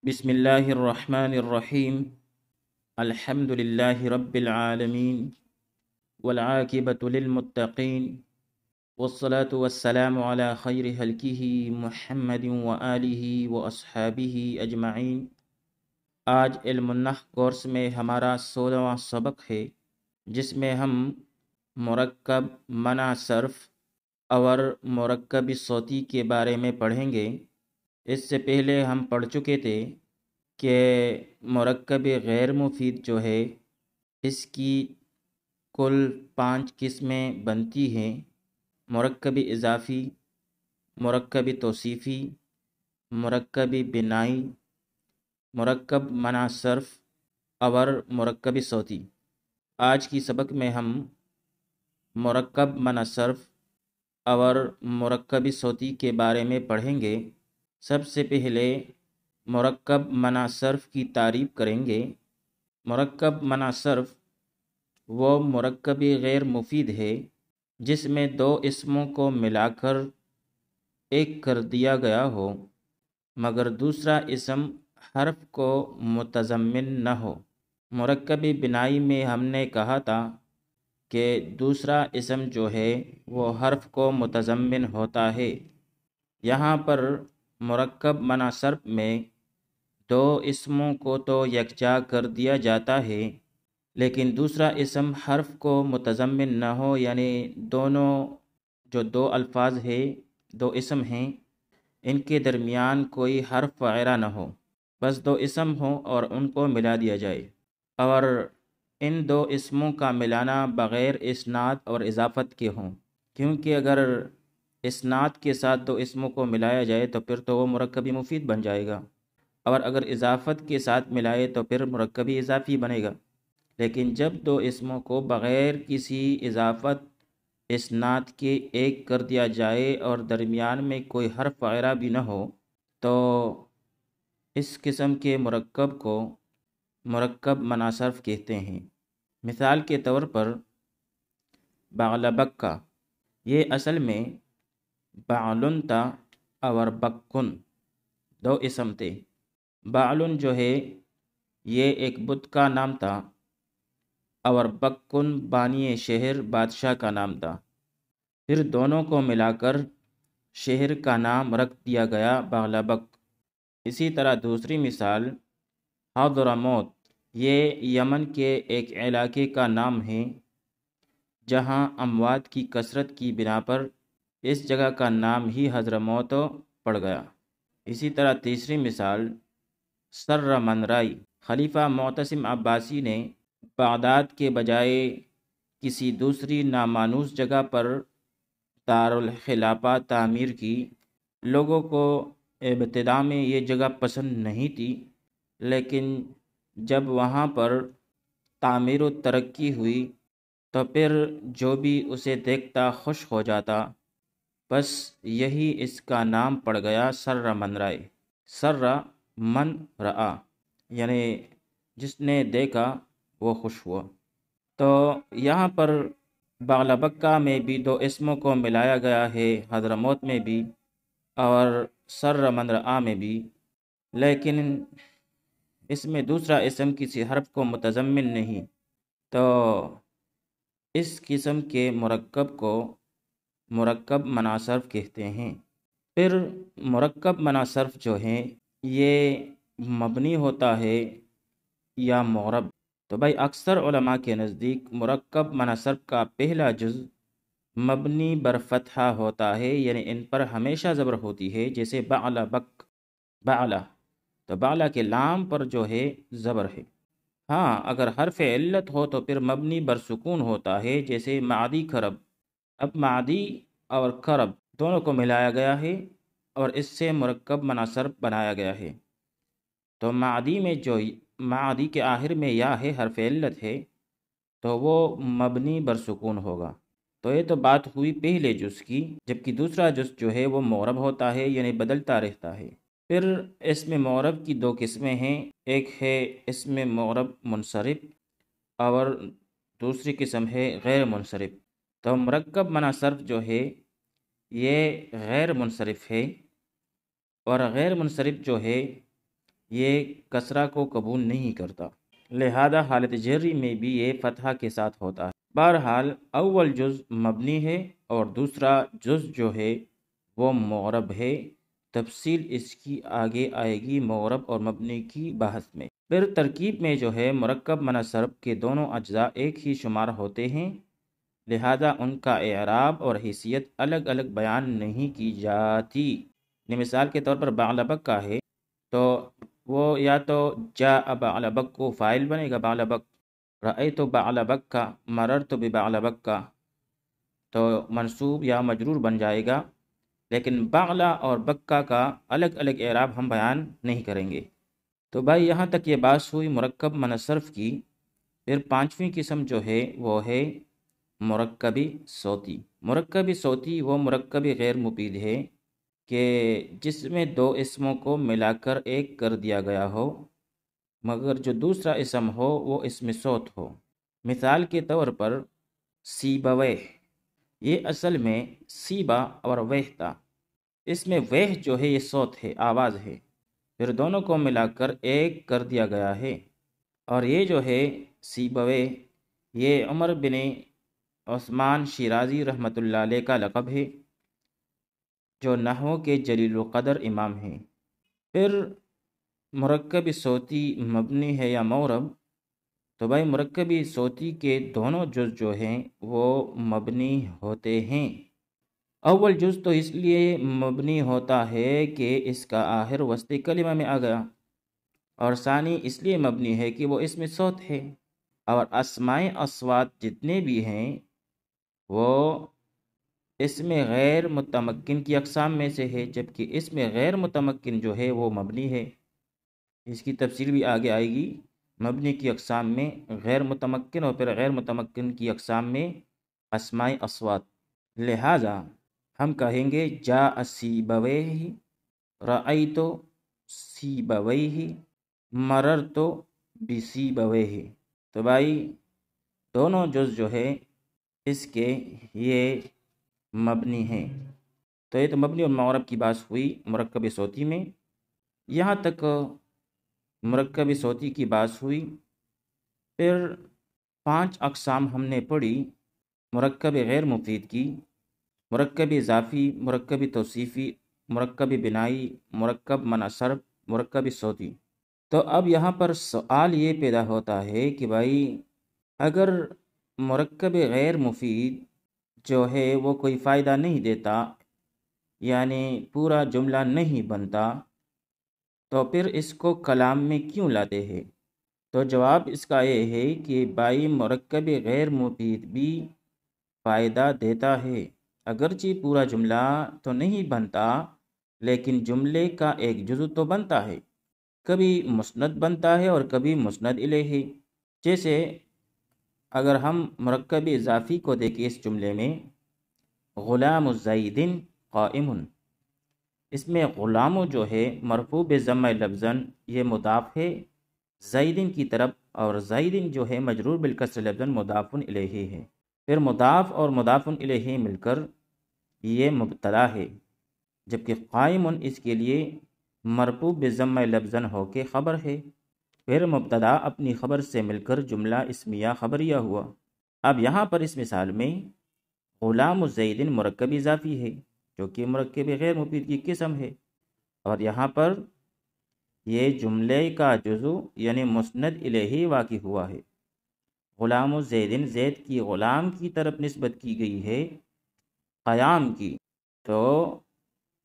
بسم اللہ الرحمن الرحیم الحمد للہ رب العالمین والعاقبۃ للمتقین والصلاة والسلام علی خیر خلقہ محمد وآلہ واصحابہ اجمعین۔ آج علم النحو کورس میں ہمارا 16واں سبق ہے، جس میں ہم مرکب منع صرف اور مرکب صوتی کے بارے میں پڑھیں گے۔ اس سے پہلے ہم پڑھ چکے تھے کہ مرکب غیر مفید جو ہے اس کی کل 5 قسمیں بنتی ہیں: مرکب اضافی، مرکب توصیفی، مرکب بنائی، مرکب منع صرف اور مرکب صوتی۔ آج کی سبق میں ہم مرکب منع صرف اور مرکب صوتی کے بارے میں پڑھیں گے۔ سب سے پہلے مرکب منع صرف کی تعریف کریں گے۔ مرکب منع صرف وہ مرکب غیر مفید ہے جس میں دو اسموں کو ملا کر ایک کر دیا گیا ہو مگر دوسرا اسم حرف کو متضمن نہ ہو۔ مرکب بنائی میں ہم نے کہا تھا کہ دوسرا اسم جو ہے وہ حرف کو متضمن ہوتا ہے۔ یہاں پر مرکب منع صرف میں دو اسموں کو تو یکجا کر دیا جاتا ہے، لیکن دوسرا اسم حرف کو متضمن نہ ہو، یعنی دونوں جو دو الفاظ ہیں، دو اسم ہیں، ان کے درمیان کوئی حرف وغیرہ نہ ہو، بس دو اسم ہوں اور ان کو ملا دیا جائے۔ اور ان دو اسموں کا ملانا بغیر اسناد اور اضافت کے ہوں، کیونکہ اگر اسناد کے ساتھ دو اسموں کو ملایا جائے تو پھر تو وہ مرکب مفید بن جائے گا، اور اگر اضافت کے ساتھ ملائے تو پھر مرکب اضافی بنے گا۔ لیکن جب دو اسموں کو بغیر کسی اضافت اسناد کے ایک کر دیا جائے اور درمیان میں کوئی حرف وغیرہ بھی نہ ہو تو اس قسم کے مرکب کو مرکب منع صرف کہتے ہیں۔ مثال کے طور پر بعلبکہ، یہ اصل میں بعلن تھا اور بکن، دو اسم تھے۔ بعلن جو ہے یہ ایک بت کا نام تھا اور بکن بانی شہر بادشاہ کا نام تھا، پھر دونوں کو ملا کر شہر کا نام رکھ دیا گیا بعلبک۔ اسی طرح دوسری مثال حضرموت، یہ یمن کے ایک علاقے کا نام ہے جہاں اموات کی کثرت کی بنا پر اس جگہ کا نام ہی حضرموت پڑ گیا۔ اسی طرح تیسری مثال سر منرائی، خلیفہ معتصم عباسی نے بغداد کے بجائے کسی دوسری نامانوس جگہ پر دارالخلافہ تعمیر کی۔ لوگوں کو ابتدا میں یہ جگہ پسند نہیں تھی، لیکن جب وہاں پر تعمیر و ترقی ہوئی تو پھر جو بھی اسے دیکھتا خوش ہو جاتا، بس یہی اس کا نام پڑ گیا سر منرائے۔ سر من رآ، یعنی جس نے دیکھا وہ خوش ہوا۔ تو یہاں پر بعلبکہ میں بھی دو اسموں کو ملایا گیا ہے، حضرموت میں بھی اور سر من رآ میں بھی، لیکن اس میں دوسرا اسم کسی حرف کو متضمن نہیں، تو اس قسم کے مرکب کو مرکب منع صرف کہتے ہیں۔ پھر مرکب منع صرف جو ہے یہ مبنی ہوتا ہے یا معرب۔ تو بھائی اکثر علماء کے نزدیک مرکب منع صرف کا پہلا جز مبنی بر فتحہ ہوتا ہے، یعنی ان پر ہمیشہ زبر ہوتی ہے، جیسے بعلبک، بعلا، تو بعلا کے لام پر جو ہے زبر ہے۔ ہاں اگر حرف علت ہو تو پھر مبنی بر سکون ہوتا ہے، جیسے معدی کرب۔ اب معدی اور کرب دونوں کو ملایا گیا ہے اور اس سے مرکب منع صرف بنایا گیا ہے۔ تو معدی میں جو معدی کے آخر میں یا ہے، حرف علت ہے، تو وہ مبنی بر سکون ہوگا۔ تو یہ تو بات ہوئی پہلے جز کی، جبکہ دوسرا جز جو ہے وہ معرب ہوتا ہے، یعنی بدلتا رہتا ہے۔ پھر اسم معرب کی دو قسمیں ہیں، ایک ہے اسم معرب منصرف اور دوسری قسم ہے غیر منصرف۔ تو مرکب منع صرف جو ہے یہ غیر منصرف ہے، اور غیر منصرف جو ہے یہ کسرہ کو قبول نہیں کرتا، لہذا حالت جری میں بھی یہ فتحہ کے ساتھ ہوتا ہے۔ بہرحال اول جز مبنی ہے اور دوسرا جز جو ہے وہ معرب ہے۔ تفصیل اس کی آگے آئے گی معرب اور مبنی کی بحث میں۔ پھر ترکیب میں جو ہے مرکب منصرف کے دونوں اجزاء ایک ہی شمار ہوتے ہیں، لہذا ان کا اعراب اور حیثیت الگ الگ بیان نہیں کی جاتی۔ مثال کے طور پر بعلبک کا ہے تو وہ یا تو جاء بعلبک کو فاعل بنے گا بعلبک، رأیت بعلبک کا، مررت ببعلبک کا تو منصوب یا مجرور بن جائے گا، لیکن بعلا اور بکا کا الگ الگ اعراب ہم بیان نہیں کریں گے۔ تو بھائی یہاں تک یہ بات ہوئی مرکب منصرف کی۔ پھر پانچویں قسم جو ہے وہ ہے مرکبی صوتی۔ مرکبی صوتی وہ مرکبی غیر مفید ہے کہ جس میں دو اسموں کو ملا کر ایک کر دیا گیا ہو، مگر جو دوسرا اسم ہو وہ اسم صوت ہو۔ مثال کے طور پر سیبویہ، یہ اصل میں سیبا اور ویہ تھا، اس میں ویہ جو ہے یہ صوت ہے، آواز ہے، پھر دونوں کو ملا کر ایک کر دیا گیا ہے۔ اور یہ جو ہے سیبویہ یہ عمر بن عثمان شیرازی رحمۃ اللہ علیہ کا لقب ہے، جو نحو کے جلیل القدر امام ہیں۔ پھر مرکبی صوتی مبنی ہے یا معرب، تو بھائی مرکبی صوتی کے دونوں جز جو ہیں وہ مبنی ہوتے ہیں۔ اول جز تو اس لیے مبنی ہوتا ہے کہ اس کا آخر وسط کلمہ میں آ گیا، اور ثانی اس لیے مبنی ہے کہ وہ اسم صوت ہے، اور اسماء اصوات جتنے بھی ہیں وہ اسم غیر متمکن کی اقسام میں سے ہے، جبکہ اسم غیر متمکن جو ہے وہ مبنی ہے۔ اس کی تفصیل بھی آگے آئے گی۔ مبنی کی اقسام میں غیر متمکن اور پھر غیر متمکن کی اقسام میں اسماء اصوات، لہذا ہم کہیں گے جاء سیبویہ، رأیت سیبویہ، مررت بسیبویہ۔ تو بھائی دونوں جز جو ہے اس کے یہ مبنی ہیں۔ تو یہ تو مبنی اور معرب کی بات ہوئی مرکب صوتی میں۔ یہاں تک مرکب صوتی کی بات ہوئی۔ پھر 5 اقسام ہم نے پڑھی مرکب غیر مفید کی: مرکب اضافی، مرکب توصیفی، مرکب بنائی، مرکب منصرف، مرکب صوتی۔ تو اب یہاں پر سوال یہ پیدا ہوتا ہے کہ بھائی اگر مرکب غیر مفید جو ہے وہ کوئی فائدہ نہیں دیتا، یعنی پورا جملہ نہیں بنتا، تو پھر اس کو کلام میں کیوں لاتے ہیں؟ تو جواب اس کا یہ ہے کہ بھائی مرکب غیر مفید بھی فائدہ دیتا ہے، اگرچہ پورا جملہ تو نہیں بنتا لیکن جملے کا ایک جزء تو بنتا ہے، کبھی مسند بنتا ہے اور کبھی مسند الیہ۔ جیسے اگر ہم مرکب اضافی کو دیکھیں اس جملے میں غلام زید قائم، اس میں غلام جو ہے مرفوع بضمہ لفظاً یہ مضاف ہے زیدن کی طرف، اور زیدن جو ہے مجرور بالکسر لفظاً مضاف الیہ ہے۔ پھر مضاف اور مضاف الیہ مل کر یہ مبتدا ہے، جبکہ قائم اس کے لیے مرفوع بضمہ لفظاً ہو کے خبر ہے۔ پھر مبتدا اپنی خبر سے مل کر جملہ اسمیہ خبریہ ہوا۔ اب یہاں پر اس مثال میں غلام زیدن مرکب اضافی ہے جو کہ مرکب غیر مفید کی قسم ہے، اور یہاں پر یہ جملے کا جزو یعنی مسند الیہ واقع ہوا ہے۔ غلام زیدن زید کی غلام کی طرف نسبت کی گئی ہے قیام کی، تو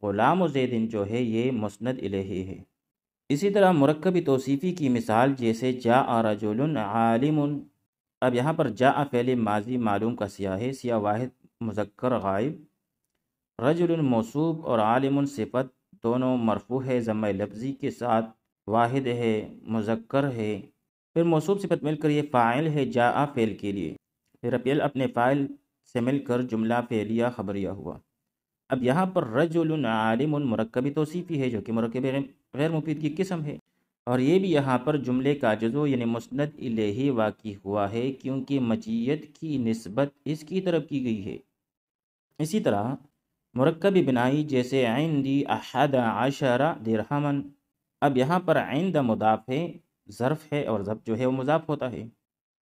غلام زیدن جو ہے یہ مسند الیہ ہے۔ اسی طرح مرکب توصیفی کی مثال جیسے جاء رجل عالم، اب یہاں پر جاء فعل ماضی معلوم کا سیاح ہے، سیاح واحد مذکر غائب، رجل موصوف اور عالم صفت دونوں مرفوع ہے ضمہ لفظی کے ساتھ، واحد ہے مذکر ہے، پھر موصوف صفت مل کر یہ فاعل ہے جاء فعل کے لیے، پھر فعل اپنے فاعل سے مل کر جملہ فعلیہ خبریہ ہوا۔ اب یہاں پر رجل عالم مرکب توصیفی ہے جو کہ مرکب غیر مفید کی قسم ہے، اور یہ بھی یہاں پر جملے کا جزو یعنی مسند الیہ واقع ہوا ہے کیونکہ مجیت کی نسبت اس کی طرف کی گئی ہے۔ اسی طرح مرکب بنائی جیسے عندی 11 درہما، اب یہاں پر عند مضاف ہے، ظرف ہے، اور ضرف جو ہے وہ مضاف ہوتا ہے،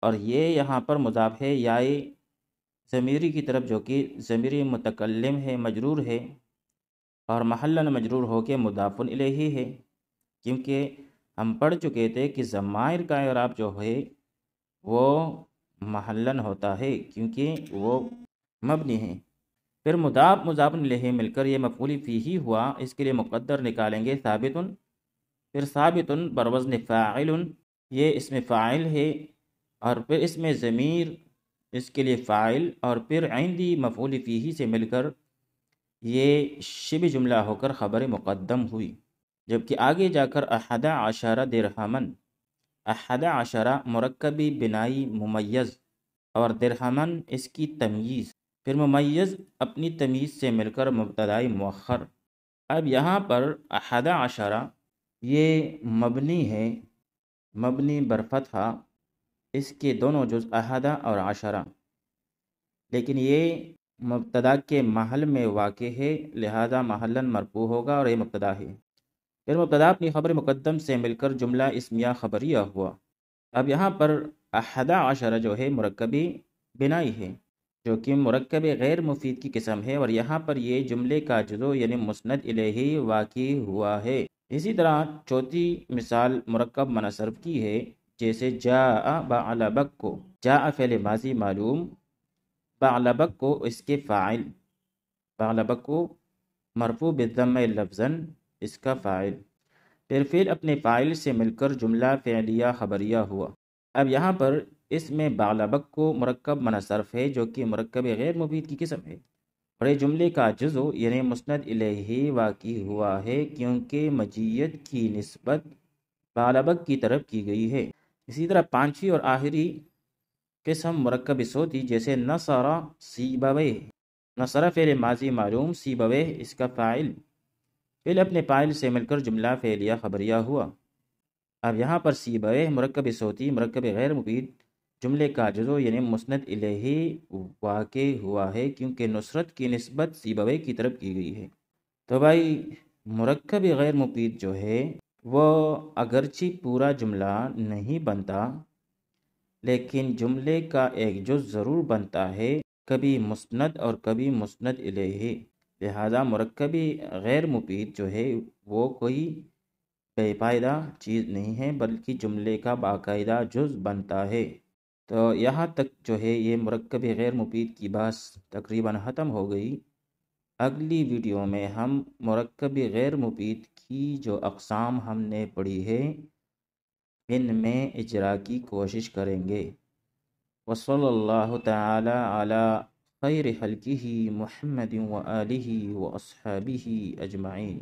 اور یہ یہاں پر مضاف ہے یائے ضمیری کی طرف، جو کہ ضمیری متکلم ہے، مجرور ہے، اور محلاً مجرور ہو کے مضاف الیہ ہے، کیونکہ ہم پڑھ چکے تھے کہ ضمائر کا اعراب جو ہے وہ محلاً ہوتا ہے کیونکہ وہ مبنی ہے۔ پھر مضاف الیہ مل کر یہ مفعول فیہ ہوا، اس کے لیے مقدر نکالیں گے ثابت، پھر ثابت بروزن فاعل، یہ اس میں فاعل ہے، اور پھر اس میں ضمیر، اس کے لیے فاعل، اور پھر عندی مفعول فیہ سے مل کر یہ شبہ جملہ ہو کر خبر مقدم ہوئی، جبکہ آگے جا کر احد عشرہ درہمن، احد عشرہ مرکبی بنائی ممیز، اور درہمن اس کی تمییز، پھر ممیز اپنی تمییز سے مل کر مبتدائی مؤخر۔ اب یہاں پر احد عشرہ یہ مبنی ہے، مبنی برفتحہ، اس کے دونوں جز احدہ اور عشرہ، لیکن یہ مبتدا کے محل میں واقع ہے، لہذا محلاً مرفوع ہوگا، اور یہ مبتدا ہے۔ پھر مبتدا اپنی خبر مقدم سے مل کر جملہ اسمیہ خبریہ ہوا۔ اب یہاں پر احد عشرہ جو ہے مرکبی بنائی ہے، جو کہ مرکب غیر مفید کی قسم ہے، اور یہاں پر یہ جملے کا جزو یعنی مسند الیہ واقع ہوا ہے۔ اسی طرح چوتھی مثال مرکب منصرف کی ہے، جیسے جاء بعلبک کو، جاء فعل ماضی معلوم، بعلبک کو اس کے فاعل، بعلبک کو مرفوع بالضم لفظاً اس کا فاعل، پھر فعل اپنے فاعل سے مل کر جملہ فعلیہ خبریہ ہوا۔ اب یہاں پر اس میں بعلبک کو مرکب منصرف ہے، جو کہ مرکب غیر مفید کی قسم ہے، اور یہ جملے کا جزو یعنی مسند الیہ واقع ہوا ہے، کیونکہ مجیت کی نسبت بعلبک کی طرف کی گئی ہے۔ اسی طرح پانچویں اور آخری قسم مرکب صوتی، جیسے نصر سیبویہ، نصر فعل ماضی معلوم، سیبویہ اس کا فاعل، فعل اپنے فاعل سے مل کر جملہ فعلیہ خبریہ ہوا۔ اب یہاں پر سیبویہ مرکب صوتی، مرکب غیر مفید، جملے کا جزو یعنی مسند الیہ واقع ہوا ہے، کیونکہ نصرت کی نسبت سیبویہ کی طرف کی گئی ہے۔ تو بھائی مرکب غیر مفید جو ہے وہ اگرچہ پورا جملہ نہیں بنتا، لیکن جملے کا ایک جز ضرور بنتا ہے، کبھی مسند اور کبھی مسند الیہ، لہذا مرکبی غیر مفید جو ہے وہ کوئی بے فائدہ چیز نہیں ہے، بلکہ جملے کا باقاعدہ جز بنتا ہے۔ تو یہاں تک جو ہے یہ مرکب غیر مفید کی بحث تقریباً ختم ہو گئی۔ اگلی ویڈیو میں ہم مرکب غیر مفید کی جو اقسام ہم نے پڑھی ہے ان میں اجرا کی کوشش کریں گے۔ وصلی اللہ تعالی علی خیر خلقہ محمد و آلہ و اصحابہ اجمعین۔